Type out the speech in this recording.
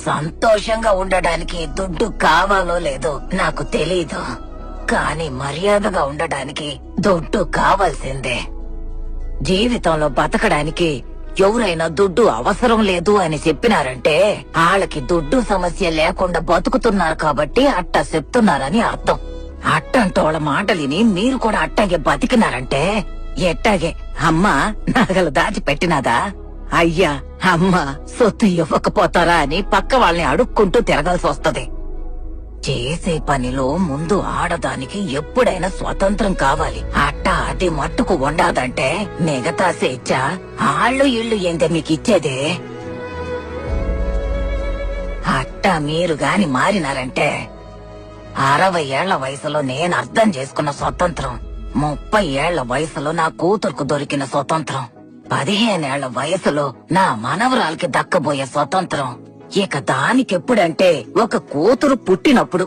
సంతోషంగా ఉండడానికి దుడ్డు కావాలో లేదో నాకు తెలీదు, కానీ మర్యాదగా ఉండడానికి దుడ్డు కావాల్సిందే. జీవితంలో బతకడానికి ఎవరైనా దుడ్డు అవసరం లేదు అని చెప్పినారంటే వాళ్ళకి దుడ్డు సమస్య లేకుండా బతుకుతున్నారు కాబట్టి అట్ట చెప్తున్నారని అర్థం. అట్టంటోళ్ళ మాటలిని మీరు కూడా అట్టాగే బతికినారంటే ఎట్టాగే అమ్మా నగలు దాచిపెట్టినదా, అయ్యా అమ్మ సొత్తు ఇవ్వకపోతారా అని పక్క వాళ్ళని అడుక్కుంటూ తిరగాల్సి వస్తది. చేసే పనిలో ముందు ఆడదానికి ఎప్పుడైనా స్వతంత్రం కావాలి. అట్ట అది మట్టుకు ఉండదంటే మిగతా స్వేచ్ఛ ఆళ్ళు ఇళ్ళు ఏంటే మీకు ఇచ్చేదే. అట్ట మీరు గాని మారినారంటే 60 ఏళ్ల వయసులో నేను అర్థం చేసుకున్న స్వతంత్రం, 30 ఏళ్ల వయసులో నా కూతురుకు దొరికిన స్వతంత్రం, 15 ఏళ్ల వయసులో నా మనవరాలకి దక్కబోయే స్వతంత్రం, ఇక దానికెప్పుడంటే ఒక కూతురు పుట్టినప్పుడు